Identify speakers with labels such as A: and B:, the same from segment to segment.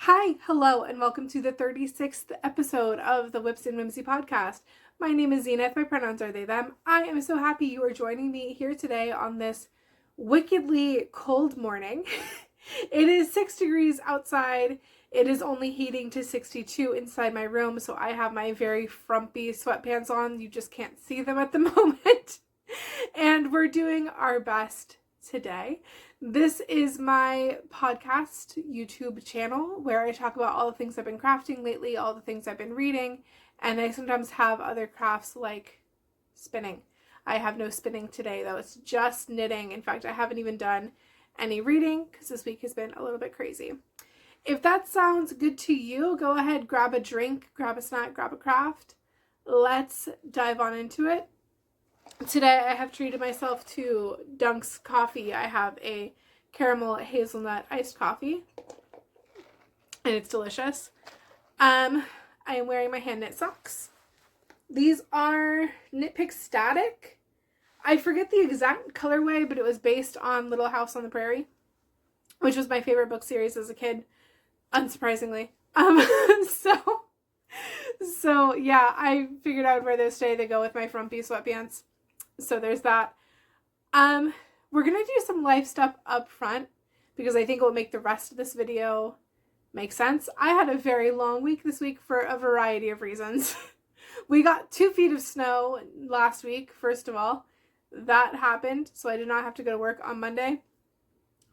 A: Hi, hello, and welcome to the 36th episode of the Whips and Whimsy podcast. My name is Zenith. My pronouns are they, them. I am so happy you are joining me here today on this wickedly cold morning. It is 6 degrees outside. It is only heating to 62 inside my room, so I have my very frumpy sweatpants on. You just can't see them at the moment. And we're doing our best today. This is my podcast YouTube channel where I talk about all the things I've been crafting lately, all the things I've been reading, and I sometimes have other crafts like spinning. I have no spinning today though, it's just knitting. In fact, I haven't even done any reading because this week has been a little bit crazy. If that sounds good to you, go ahead, grab a drink, grab a snack, grab a craft. Let's dive on into it. Today I have treated myself to Dunk's coffee. I have a caramel hazelnut iced coffee, and it's delicious. I am wearing my hand knit socks. These are Knit Pick Static. I forget the exact colorway, but it was based on Little House on the Prairie, which was my favorite book series as a kid, unsurprisingly. So yeah, I figured I would wear those today to go with my frumpy sweatpants. So there's that. We're gonna do some life stuff up front because I think it will make the rest of this video make sense. I had a very long week this week for a variety of reasons. We got 2 feet of snow last week, first of all. That happened, so I did not have to go to work on Monday.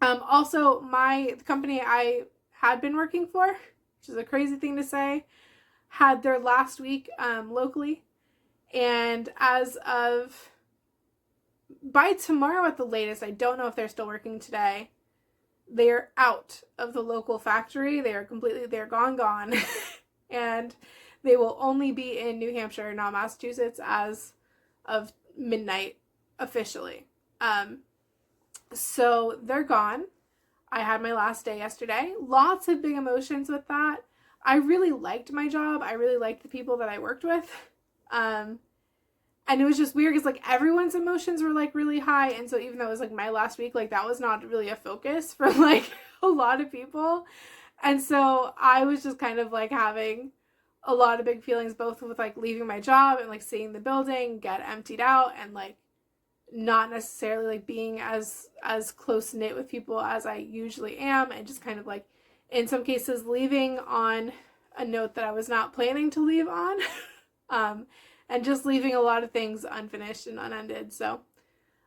A: Also, the company I had been working for, which is a crazy thing to say, had their last week locally, and as of by tomorrow at the latest, I don't know if they're still working today, they're out of the local factory. They're gone. And they will only be in New Hampshire, not Massachusetts, as of midnight officially. So they're gone. I had my last day yesterday. Lots of big emotions with that. I really liked my job. I really liked the people that I worked with. And it was just weird because like everyone's emotions were like really high, and so even though it was like my last week, like that was not really a focus for like a lot of people. And so I was just kind of like having a lot of big feelings, both with like leaving my job and like seeing the building get emptied out, and like not necessarily like being as close knit with people as I usually am, and just kind of like in some cases leaving on a note that I was not planning to leave on. And just leaving a lot of things unfinished and unended. So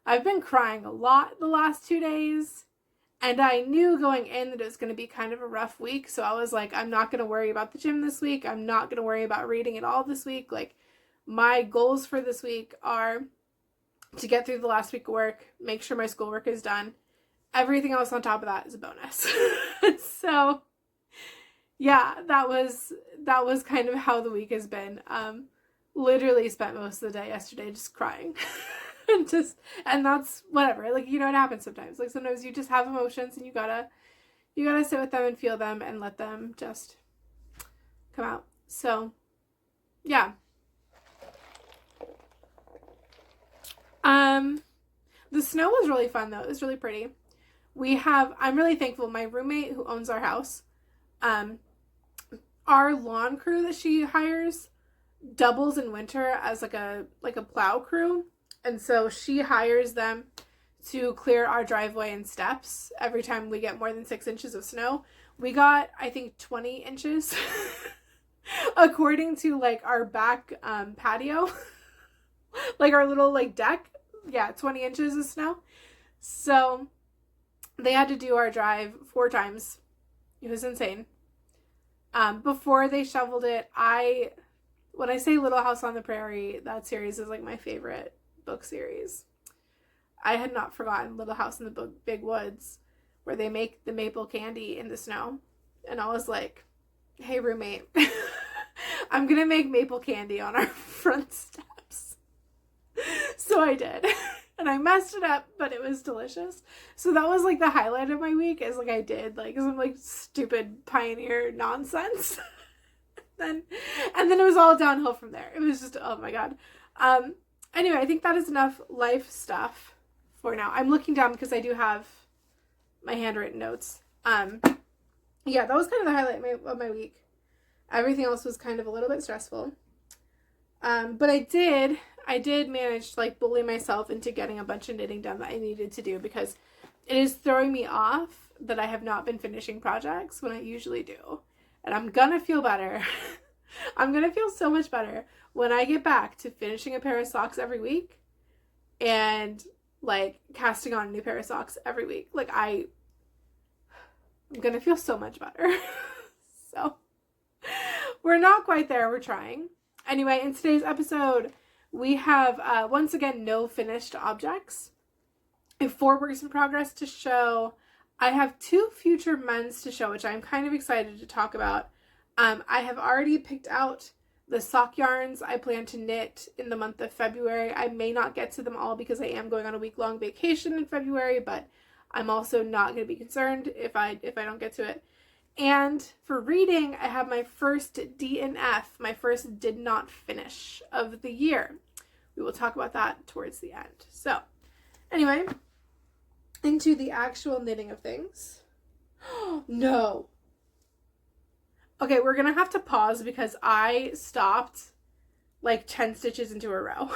A: I've been crying a lot the last 2 days, and I knew going in that it was going to be kind of a rough week. So I was like, I'm not going to worry about the gym this week. I'm not going to worry about reading at all this week. Like, my goals for this week are to get through the last week of work, make sure my schoolwork is done. Everything else on top of that is a bonus. So yeah, that was kind of how the week has been. Literally spent most of the day yesterday just crying. and that's whatever. Like, you know, it happens sometimes. Like, sometimes you just have emotions and you gotta sit with them and feel them and let them just come out. So yeah. The snow was really fun though. It was really pretty. I'm really thankful. My roommate who owns our house, our lawn crew that she hires doubles in winter as like a plow crew, and so she hires them to clear our driveway and steps every time we get more than 6 inches of snow. We got, I think, 20 inches according to like our back patio, like our little like deck. Yeah, 20 inches of snow. So they had to do our drive 4 times. It was insane. Before they shoveled it, when I say Little House on the Prairie, that series is like my favorite book series. I had not forgotten Little House in the Big Woods, where they make the maple candy in the snow. And I was like, hey roommate, I'm gonna make maple candy on our front steps. So I did. And I messed it up, but it was delicious. So that was like the highlight of my week, is like I did like some like stupid pioneer nonsense. And then it was all downhill from there. It was just, oh my god. Anyway, I think that is enough life stuff for now. I'm looking down because I do have my handwritten notes. yeah, that was kind of the highlight of my week. Everything else was kind of a little bit stressful. But I did manage to like bully myself into getting a bunch of knitting done that I needed to do, because it is throwing me off that I have not been finishing projects when I usually do. And I'm gonna feel better. I'm gonna feel so much better when I get back to finishing a pair of socks every week and like casting on a new pair of socks every week. Like I'm gonna feel so much better. So we're not quite there. We're trying. Anyway, in today's episode, we have once again no finished objects. I have 4 works in progress to show. I have 2 future men's to show, which I'm kind of excited to talk about. I have already picked out the sock yarns I plan to knit in the month of February. I may not get to them all because I am going on a week-long vacation in February, but I'm also not going to be concerned if I don't get to it. And for reading, I have my first DNF, my first did not finish of the year. We will talk about that towards the end. So, anyway, into the actual knitting of things. No. Okay, we're going to have to pause because I stopped like 10 stitches into a row.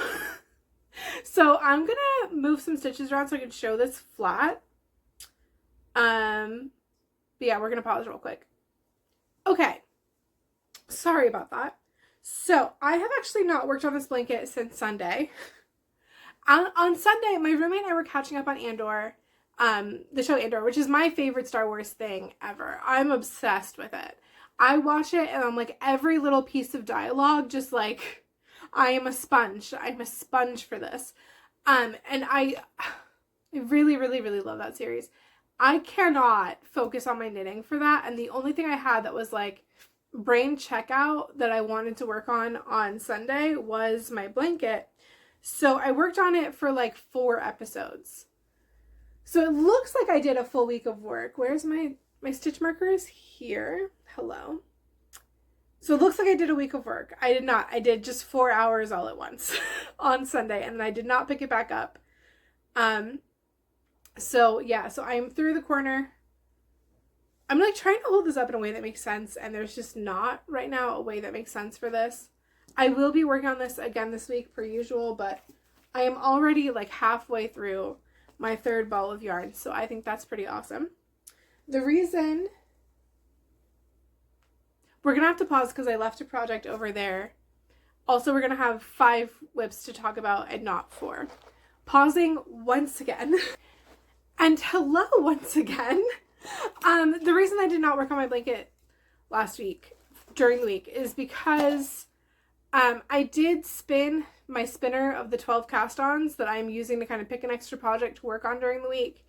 A: So I'm going to move some stitches around so I can show this flat. But yeah, we're going to pause real quick. Okay. Sorry about that. So I have actually not worked on this blanket since Sunday. On Sunday, my roommate and I were catching up on Andor, the show Andor, which is my favorite Star Wars thing ever. I'm obsessed with it. I watch it and I'm like, every little piece of dialogue, just like, I am a sponge. I'm a sponge for this. And I really, really, really love that series. I cannot focus on my knitting for that. And the only thing I had that was like brain checkout that I wanted to work on Sunday was my blanket. So I worked on it for like 4 episodes. So it looks like I did a full week of work. Where's my stitch markers? Here. Hello. So it looks like I did a week of work. I did not. I did just 4 hours all at once on Sunday, and I did not pick it back up. So yeah, so I'm through the corner. I'm like trying to hold this up in a way that makes sense, and there's just not right now a way that makes sense for this. I will be working on this again this week per usual, but I am already like halfway through my 3rd ball of yarn, so I think that's pretty awesome. The reason we're gonna have to pause because I left a project over there. Also, we're gonna have 5 whips to talk about and not 4. Pausing once again. And hello once again. The reason I did not work on my blanket last week, during the week, is because I did spin my spinner of the 12 cast-ons that I'm using to kind of pick an extra project to work on during the week.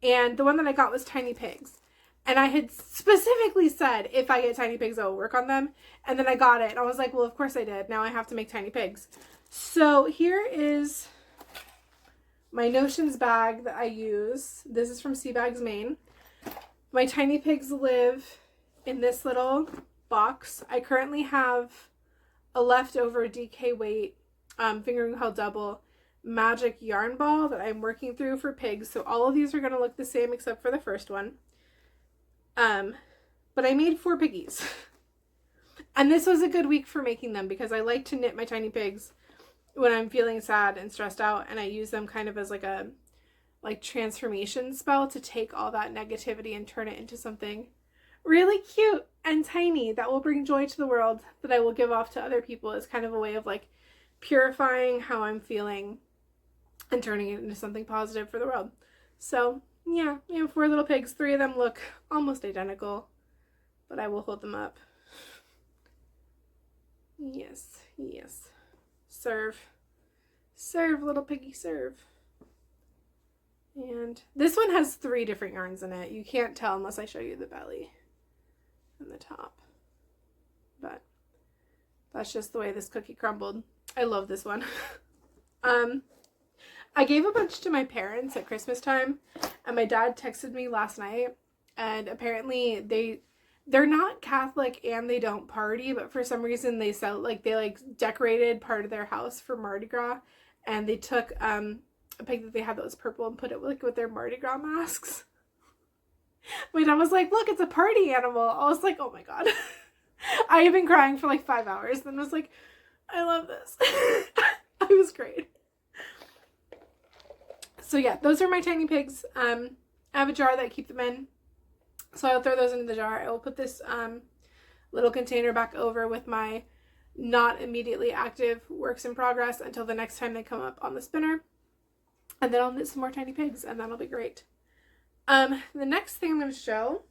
A: And the one that I got was Tiny Pigs. And I had specifically said, if I get Tiny Pigs, I will work on them. And then I got it. And I was like, well, of course I did. Now I have to make Tiny Pigs. So here is my Notions bag that I use. This is from Sea Bags, Maine. My Tiny Pigs live in this little box. I currently have a leftover DK weight fingering held double magic yarn ball that I'm working through for pigs. So all of these are going to look the same except for the first one. But I made 4 piggies. And this was a good week for making them because I like to knit my Tiny Pigs when I'm feeling sad and stressed out, and I use them kind of as like a transformation spell to take all that negativity and turn it into something really cute and tiny that will bring joy to the world that I will give off to other people as kind of a way of like purifying how I'm feeling and turning it into something positive for the world. So yeah, we have 4 little pigs. 3 of them look almost identical, but I will hold them up. Yes, yes. Serve. Serve, little piggy, serve. And this one has 3 different yarns in it. You can't tell unless I show you the belly and the top. But that's just the way this cookie crumbled. I love this one. I gave a bunch to my parents at Christmas time, and my dad texted me last night, and apparently they're not Catholic and they don't party, but for some reason they decorated part of their house for Mardi Gras, and they took a pig that they had that was purple and put it with their Mardi Gras masks. My dad was like, look, it's a party animal. I was like, oh my God. I have been crying for like 5 hours. Then was like, I love this. It was great. So yeah, those are my tiny pigs. I have a jar that I keep them in. So I'll throw those into the jar. I will put this little container back over with my not immediately active works in progress until the next time they come up on the spinner. And then I'll knit some more tiny pigs, and that'll be great. The next thing I'm going to show,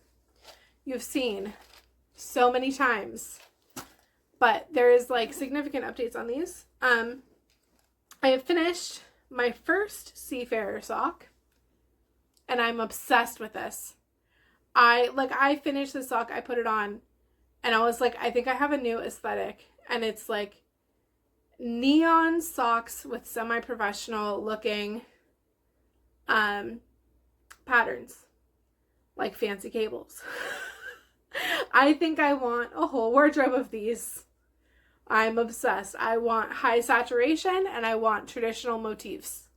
A: you've seen so many times, but there is like significant updates on these. I have finished my first Seafarer sock, and I'm obsessed with this. I finished the sock, I put it on, and I was like, I think I have a new aesthetic, and it's like neon socks with semi-professional looking patterns, like fancy cables. I think I want a whole wardrobe of these. I'm obsessed. I want high saturation and I want traditional motifs.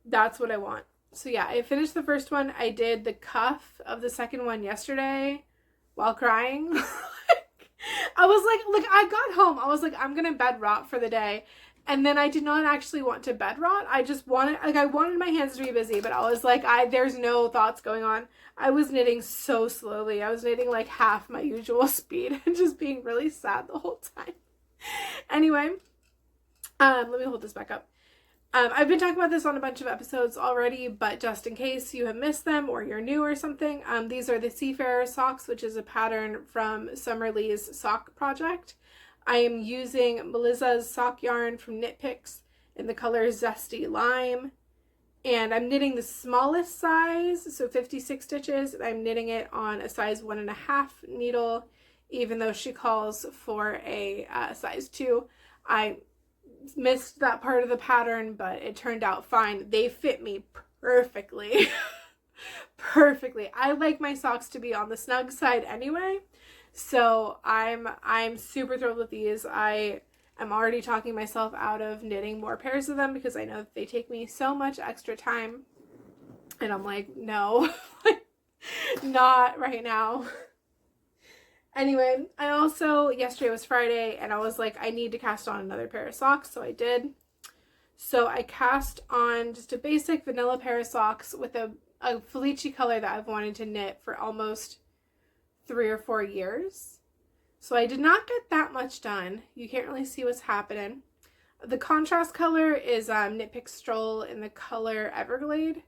A: That's what I want. So yeah, I finished the first one. I did the cuff of the second one yesterday while crying. I was like, I got home. I was like, I'm going to bed rot for the day. And then I did not actually want to bed rot. I just wanted, I wanted my hands to be busy, but I was like, there's no thoughts going on. I was knitting so slowly. I was knitting like half my usual speed and just being really sad the whole time. Anyway, let me hold this back up. I've been talking about this on a bunch of episodes already, but just in case you have missed them or you're new or something, these are the Seafarer socks, which is a pattern from Summer Lee's sock project. I am using Melissa's sock yarn from Knit Picks in the color Zesty Lime, and I'm knitting the smallest size, so 56 stitches, and I'm knitting it on a size 1.5 needle, even though she calls for a size 2. I missed that part of the pattern, but it turned out fine. They fit me perfectly. Perfectly. I like my socks to be on the snug side anyway, so I'm super thrilled with these. I am already talking myself out of knitting more pairs of them because I know that they take me so much extra time, and I'm like, no, not right now. Anyway, I also, yesterday was Friday, and I was like, I need to cast on another pair of socks, so I did. So I cast on just a basic vanilla pair of socks with a Felici color that I've wanted to knit for almost 3 or 4 years. So I did not get that much done. You can't really see what's happening. The contrast color is Knit Pick Stroll in the color Everglade.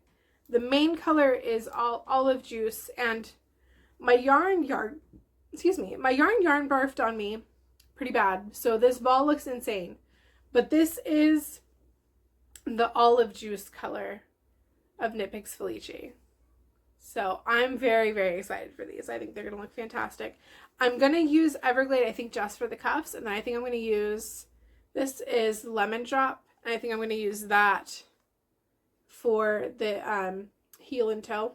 A: The main color is Olive Juice, and my yarn barfed on me pretty bad. So this ball looks insane. But this is the Olive Juice color of Knit Picks Felici. So I'm very, very excited for these. I think they're going to look fantastic. I'm going to use Everglade, I think, just for the cuffs. And then I think I'm going to use, this is Lemon Drop. And I think I'm going to use that for the heel and toe.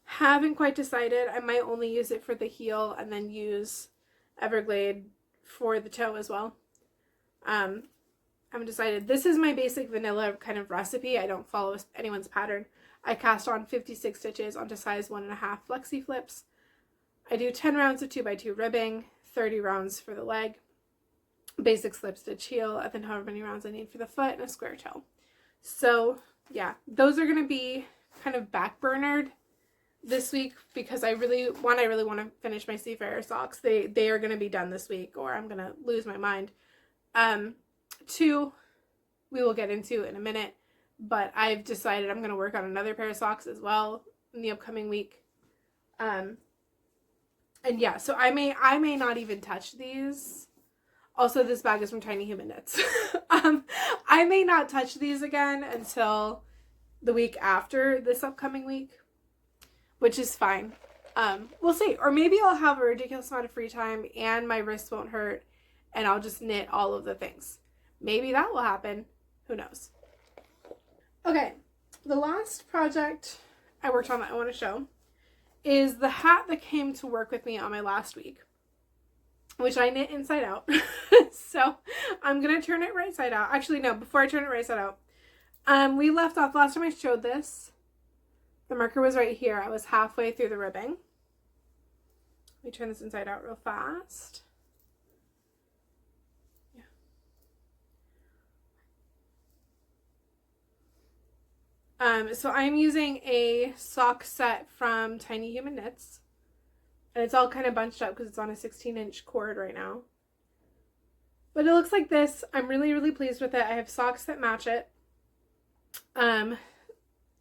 A: Haven't quite decided. I might only use it for the heel and then use Everglade for the toe as well. I haven't decided. This is my basic vanilla kind of recipe. I don't follow anyone's pattern. I cast on 56 stitches onto size 1.5 flexi flips. I do 10 rounds of 2x2 ribbing, 30 rounds for the leg, basic slip stitch heel, and then however many rounds I need for the foot and a square toe. So yeah, those are going to be kind of backburnered this week because I really want to finish my Seafarer socks. They are going to be done this week or I'm going to lose my mind. 2 we will get into in a minute, but I've decided I'm going to work on another pair of socks as well in the upcoming week. And yeah, so I may not even touch these. Also, this bag is from Tiny Human Knits. I may not touch these again until the week after this upcoming week, which is fine. We'll see. Or maybe I'll have a ridiculous amount of free time and my wrists won't hurt and I'll just knit all of the things. Maybe that will happen. Who knows? Okay, the last project I worked on that I want to show is the hat that came to work with me on my last week, which I knit inside out. So I'm going to turn it right side out. Actually, no, before I turn it right side out, we left off, last time I showed this, The marker was right here. I was halfway through the ribbing. Let me turn this inside out real fast. So I'm using a sock set from Tiny Human Knits. And it's all kind of bunched up because it's on a 16-inch cord right now. But it looks like this. I'm really, really pleased with it. I have socks that match it.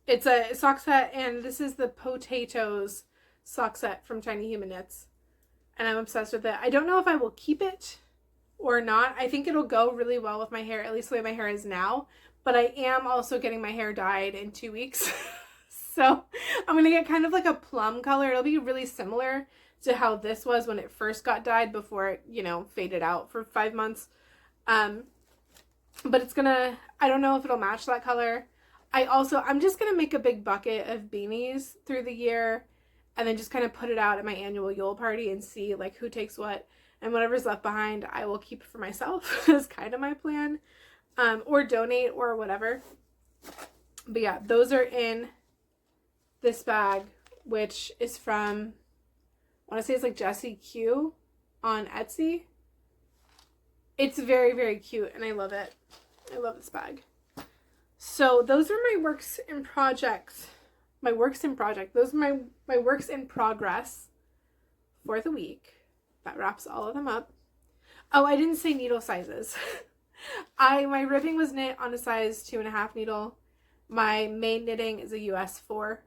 A: It's a sock set, and this is the Potatoes sock set from Tiny Human Knits. And I'm obsessed with it. I don't know if I will keep it or not. I think it'll go really well with my hair, at least the way my hair is now. But I am also getting my hair dyed in 2 weeks. So I'm going to get kind of like a plum color. It'll be really similar to how this was when it first got dyed before it, you know, faded out for 5 months. But it's gonna, I don't know if it'll match that color. I'm just gonna make a big bucket of beanies through the year and then just kind of put it out at my annual Yule party and see like who takes what, and whatever's left behind I will keep for myself is kind of my plan, or donate or whatever. But yeah, those are in this bag, which is from, I want to say it's like Jessie Q on Etsy. It's very, very cute and I love it. I love this bag. So those are my works in projects. My works in project. Those are my works in progress for the week. That wraps all of them up. Oh, I didn't say needle sizes. My ribbing was knit on a size 2.5 needle. My main knitting is a US 4.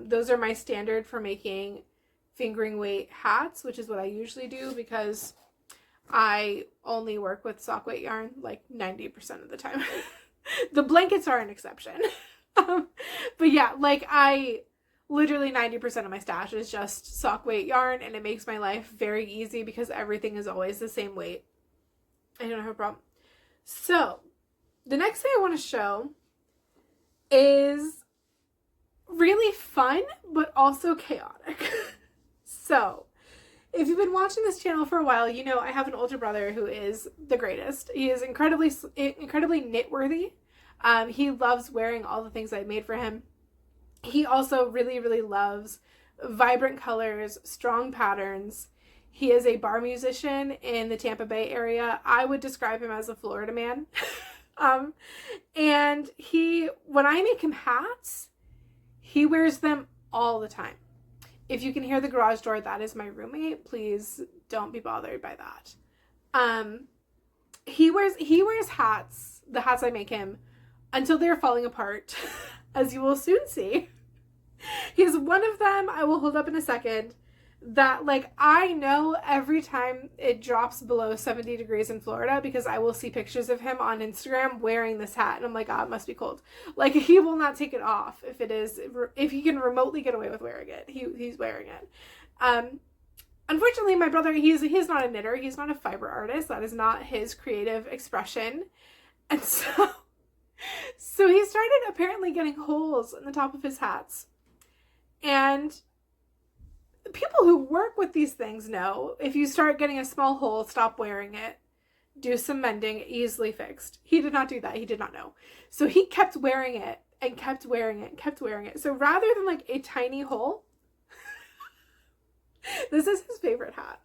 A: Those are my standard for making fingering weight hats, which is what I usually do because I only work with sock weight yarn like 90% of the time. The blankets are an exception. But yeah, like I literally 90% of my stash is just sock weight yarn, and it makes my life very easy because everything is always the same weight. I don't have a problem. So the next thing I want to show is really fun, but also chaotic. So if you've been watching this channel for a while, you know I have an older brother who is the greatest. He is incredibly knit-worthy. He loves wearing all the things I made for him. He also really, really loves vibrant colors, strong patterns. He is a bar musician in the Tampa Bay area. I would describe him as a Florida man. And when I make him hats, he wears them all the time. If you can hear the garage door, that is my roommate. Please don't be bothered by that. He wears hats, the hats I make him, until they're falling apart, as you will soon see. He has one of them I will hold up in a second that, like, I know every time it drops below 70 degrees in Florida, because I will see pictures of him on Instagram wearing this hat, and I'm like, oh, it must be cold. Like, he will not take it off if he can remotely get away with wearing it. He's wearing it. Unfortunately, my brother, he's not a knitter. He's not a fiber artist. That is not his creative expression. And so he started apparently getting holes in the top of his hats. And people who work with these things know if you start getting a small hole, stop wearing it. Do some mending, easily fixed. He did not do that. He did not know. So he kept wearing it and kept wearing it and kept wearing it. So rather than like a tiny hole, this is his favorite hat.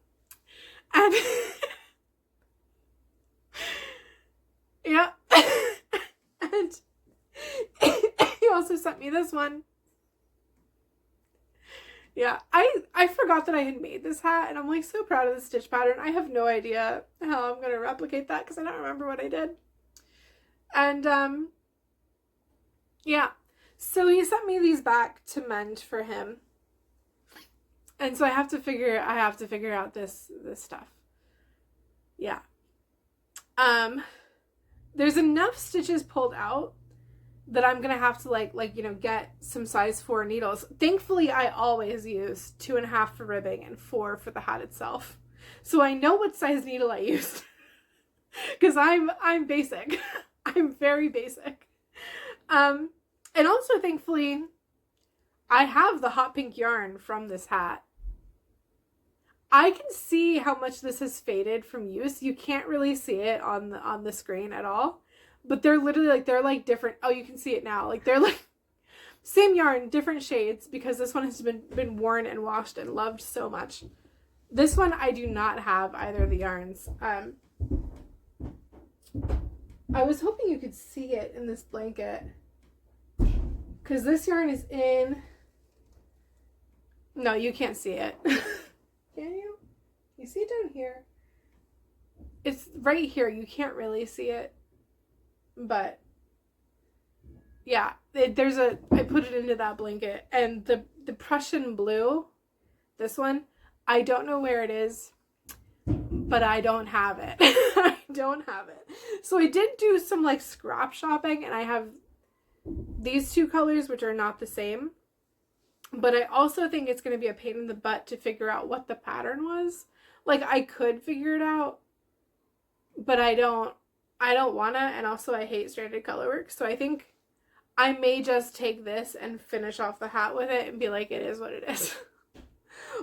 A: And yeah. And he also sent me this one. Yeah, I forgot that I had made this hat, and I'm like so proud of the stitch pattern. I have no idea how I'm going to replicate that because I don't remember what I did. And yeah, so he sent me these back to mend for him. And so I have to figure out this stuff. Yeah. There's enough stitches pulled out that I'm going to have to get some size 4 needles. Thankfully, I always use 2.5 for ribbing and 4 for the hat itself. So I know what size needle I used because I'm basic. I'm very basic. And also thankfully, I have the hot pink yarn from this hat. I can see how much this has faded from use. You can't really see it on the screen at all. But they're literally they're different. Oh, you can see it now. Like they're Same yarn, different shades, because this one has been worn and washed and loved so much. This one, I do not have either of the yarns. I was hoping you could see it in this blanket, because this yarn is in... No, you can't see it. Can you? You see it down here? It's right here. You can't really see it. But yeah, I put it into that blanket, and the Prussian blue, this one, I don't know where it is, but I don't have it. I don't have it. So I did do some like scrap shopping, and I have these two colors, which are not the same. But I also think it's going to be a pain in the butt to figure out what the pattern was. Like, I could figure it out, but I don't want to, and also I hate stranded color work, so I think I may just take this and finish off the hat with it and be like, it is what it is.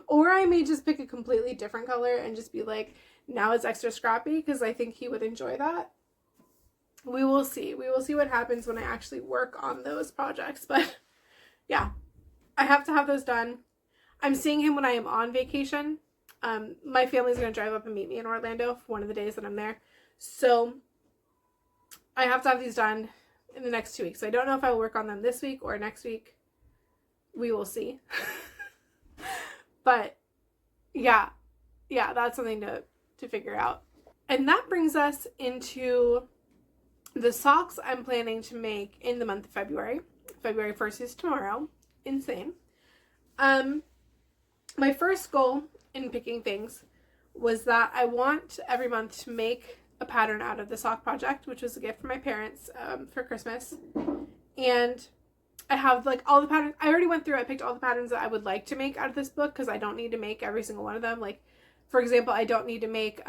A: Or I may just pick a completely different color and just be like, now it's extra scrappy, because I think he would enjoy that. We will see. We will see what happens when I actually work on those projects, but yeah. I have to have those done. I'm seeing him when I am on vacation. My family's going to drive up and meet me in Orlando for one of the days that I'm there. So I have to have these done in the next 2 weeks. So I don't know if I will work on them this week or next week. We will see. But yeah, that's something to figure out. And that brings us into the socks I'm planning to make in the month of February. February 1st is tomorrow. Insane. My first goal in picking things was that I want every month to make a pattern out of the sock project, which was a gift from my parents for Christmas. And I have like all the patterns. I already went through, I picked all the patterns that I would like to make out of this book, because I don't need to make every single one of them. Like, for example, I don't need to make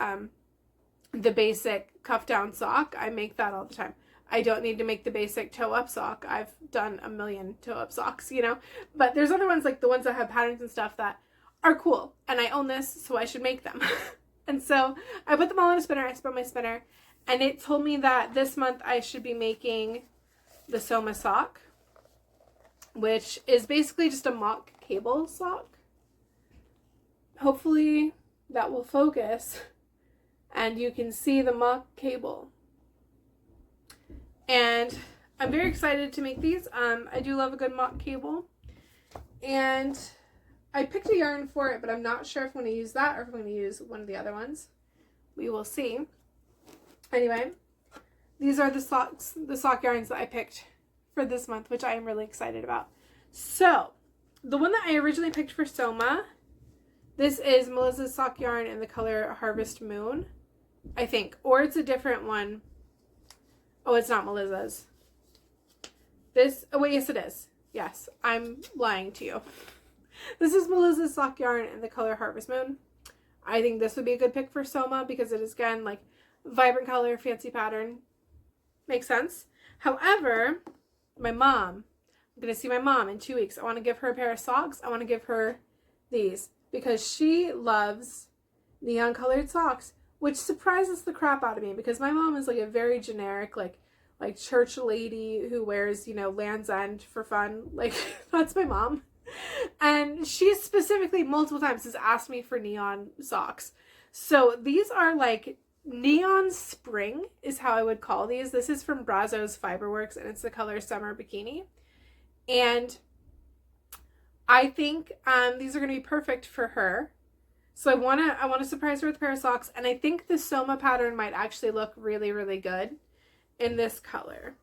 A: the basic cuff down sock. I make that all the time. I don't need to make the basic toe up sock. I've done a million toe up socks, you know, but there's other ones, like the ones that have patterns and stuff, that are cool, and I own this, so I should make them. And so I put them all in a spinner. I spun my spinner, and it told me that this month I should be making the Soma sock, which is basically just a mock cable sock. Hopefully that will focus and you can see the mock cable. And I'm very excited to make these. I do love a good mock cable. And I picked a yarn for it, but I'm not sure if I'm going to use that or if I'm going to use one of the other ones. We will see. Anyway, these are the sock yarns that I picked for this month, which I am really excited about. So, the one that I originally picked for Soma, this is Melissa's sock yarn in the color Harvest Moon, I think. Or it's a different one. Oh, it's not Melissa's. Oh wait, yes it is. Yes, I'm lying to you. This is Melissa's sock yarn in the color Harvest Moon. I think this would be a good pick for Soma because it is, again, like vibrant color, fancy pattern. Makes sense. However, my mom, I'm going to see my mom in 2 weeks. I want to give her a pair of socks. I want to give her these because she loves neon colored socks, which surprises the crap out of me because my mom is like a very generic, like church lady who wears, you know, Land's End for fun. Like, that's my mom. And she specifically multiple times has asked me for neon socks. So these are like neon spring is how I would call these. This is from Brazos Fiberworks and it's the color Summer Bikini. And I think these are going to be perfect for her. So I want to surprise her with a pair of socks, and I think the Soma pattern might actually look really, really good in this color.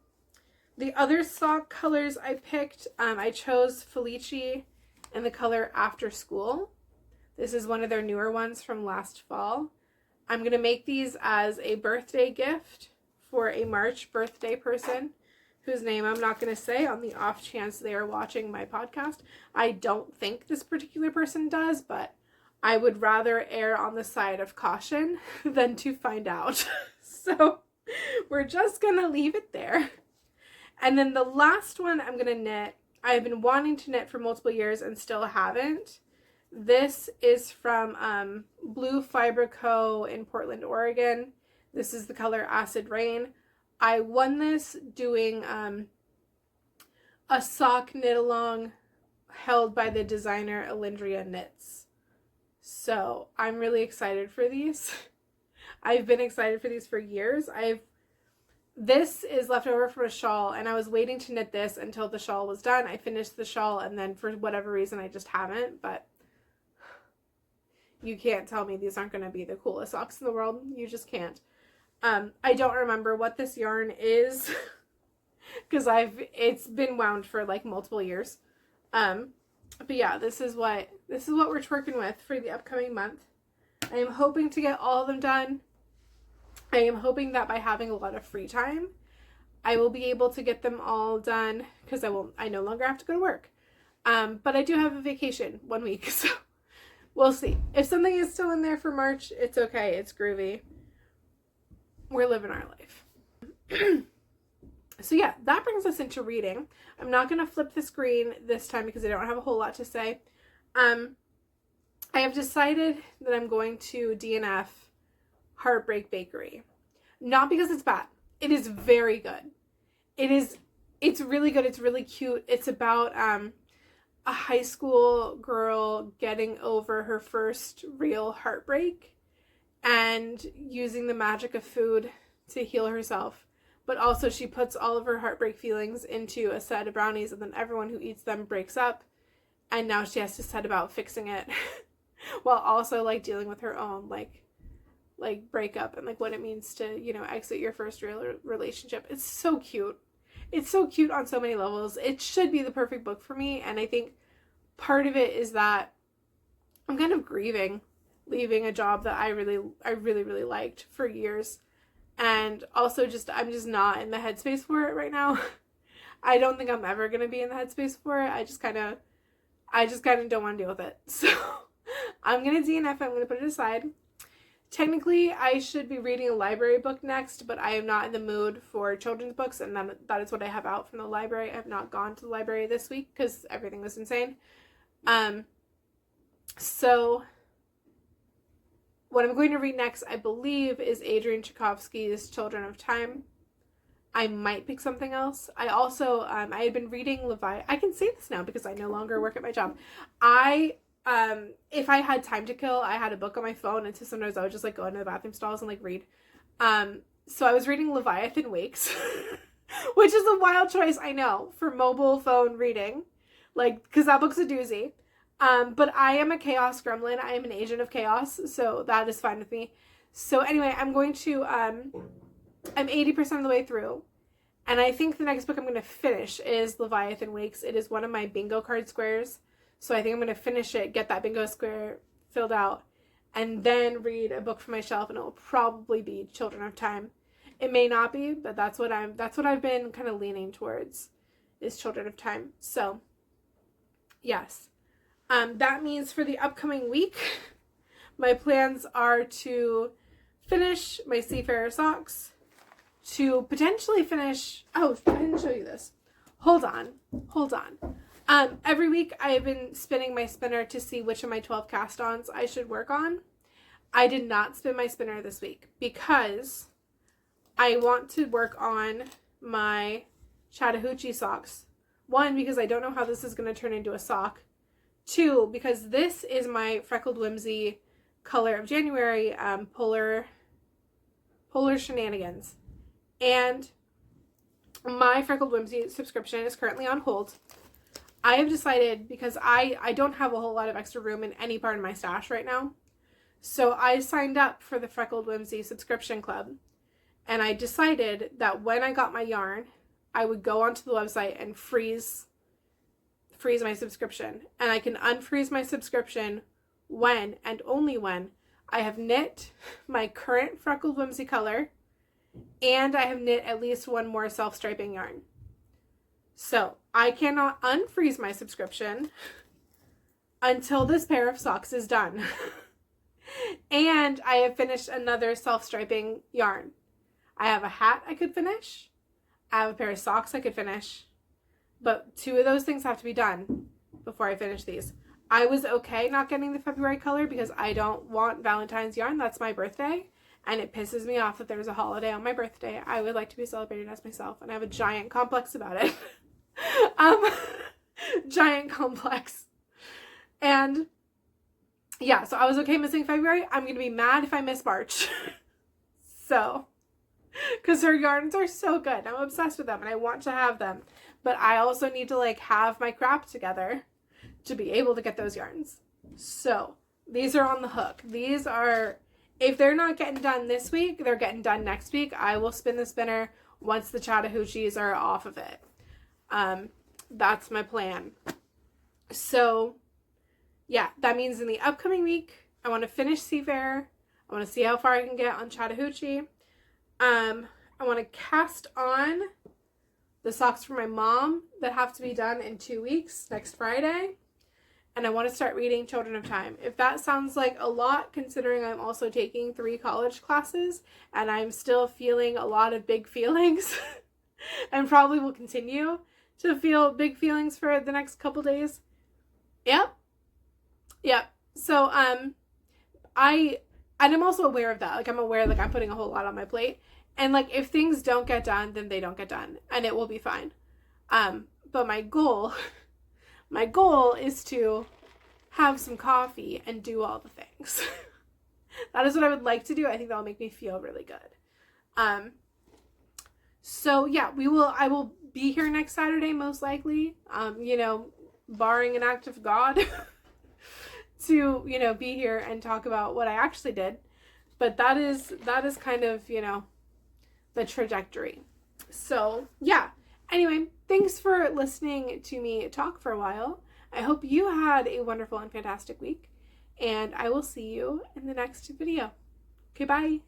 A: The other sock colors I picked, I chose Felici in the color After School. This is one of their newer ones from last fall. I'm going to make these as a birthday gift for a March birthday person whose name I'm not going to say on the off chance they are watching my podcast. I don't think this particular person does, but I would rather err on the side of caution than to find out. So we're just going to leave it there. And then the last one I'm going to knit, I've been wanting to knit for multiple years and still haven't. This is from Blue Fiber Co. in Portland, Oregon. This is the color Acid Rain. I won this doing a sock knit along held by the designer Alindria Knits. So I'm really excited for these. I've been excited for these for years. This is left over from a shawl, and I was waiting to knit this until the shawl was done. I finished the shawl, and then for whatever reason I just haven't, but you can't tell me these aren't going to be the coolest socks in the world. You just can't. I don't remember what this yarn is because it's been wound for like multiple years. But yeah, this is what we're working with for the upcoming month. I am hoping to get all of them done. I am hoping that by having a lot of free time, I will be able to get them all done because I no longer have to go to work. But I do have a vacation 1 week, so we'll see. If something is still in there for March, it's okay. It's groovy. We're living our life. So yeah, that brings us into reading. I'm not going to flip the screen this time because I don't have a whole lot to say. I have decided that I'm going to DNF Heartbreak Bakery. Not because it's bad. It is very good. It's really good. It's really cute. It's about a high school girl getting over her first real heartbreak and using the magic of food to heal herself. But also she puts all of her heartbreak feelings into a set of brownies, and then everyone who eats them breaks up, and now she has to set about fixing it while also like dealing with her own like breakup and like what it means to, you know, exit your first real relationship. It's so cute. It's so cute on so many levels. It should be the perfect book for me, and I think part of it is that I'm kind of grieving leaving a job that I really liked for years. And also I'm just not in the headspace for it right now. I don't think I'm ever going to be in the headspace for it. I just kind of don't want to deal with it. So I'm going to DNF. I'm going to put it aside. Technically, I should be reading a library book next, but I am not in the mood for children's books, and that is what I have out from the library. I have not gone to the library this week because everything was insane. So what I'm going to read next, I believe, is Adrian Tchaikovsky's Children of Time. I might pick something else. I also, I had been reading Leviathan. I can say this now because I no longer work at my job. If I had time to kill, I had a book on my phone, and so sometimes I would just like go into the bathroom stalls and like read. So I was reading Leviathan Wakes, which is a wild choice, I know, for mobile phone reading, like, because that book's a doozy. But I am a chaos gremlin. I am an agent of chaos, so that is fine with me. So anyway, I'm 80% of the way through, and I think the next book I'm going to finish is Leviathan Wakes. It is one of my bingo card squares, so I think I'm going to finish it, get that bingo square filled out, and then read a book from my shelf, and it will probably be Children of Time. It may not be, but that's what I've been kind of leaning towards, is Children of Time. So yes. That means for the upcoming week, my plans are to finish my Seafarer socks, to potentially finish, oh, I didn't show you this. Hold on. Every week I have been spinning my spinner to see which of my 12 cast-ons I should work on. I did not spin my spinner this week because I want to work on my Chattahoochee socks. One, because I don't know how this is going to turn into a sock. Two, because this is my Freckled Whimsy color of January, Polar Shenanigans. And my Freckled Whimsy subscription is currently on hold. I have decided, because I don't have a whole lot of extra room in any part of my stash right now, so I signed up for the Freckled Whimsy subscription club. And I decided that when I got my yarn, I would go onto the website and freeze my subscription, and I can unfreeze my subscription when and only when I have knit my current Freckled Whimsy color and I have knit at least one more self-striping yarn. So I cannot unfreeze my subscription until this pair of socks is done. And I have finished another self-striping yarn. I have a hat I could finish. I have a pair of socks I could finish. But two of those things have to be done before I finish these. I was okay not getting the February color because I don't want Valentine's yarn. That's my birthday. And it pisses me off that there's a holiday on my birthday. I would like to be celebrated as myself. And I have a giant complex about it. um, giant complex. And yeah, so I was okay missing February. I'm gonna be mad if I miss March. So, because her yarns are so good. I'm obsessed with them and I want to have them. But I also need to like have my crap together to be able to get those yarns. So these are on the hook. These are, if they're not getting done this week, they're getting done next week. I will spin the spinner once the Chattahoochees are off of it. That's my plan. So yeah, that means in the upcoming week, I want to finish Seafarer. I want to see how far I can get on Chattahoochee. I want to cast on the socks for my mom that have to be done in 2 weeks, next Friday. And I want to start reading Children of Time. If that sounds like a lot, considering I'm also taking 3 college classes and I'm still feeling a lot of big feelings and probably will continue to feel big feelings for the next couple days. Yep. So, I'm also aware of that. Like, I'm aware, like, I'm putting a whole lot on my plate. And, like, if things don't get done, then they don't get done. And it will be fine. But my goal is to have some coffee and do all the things. That is what I would like to do. I think that'll make me feel really good. So, yeah, I will be here next Saturday, most likely. Barring an act of God. To, be here and talk about what I actually did. But that is kind of, the trajectory. So, yeah. Anyway, thanks for listening to me talk for a while. I hope you had a wonderful and fantastic week. And I will see you in the next video. Okay, bye.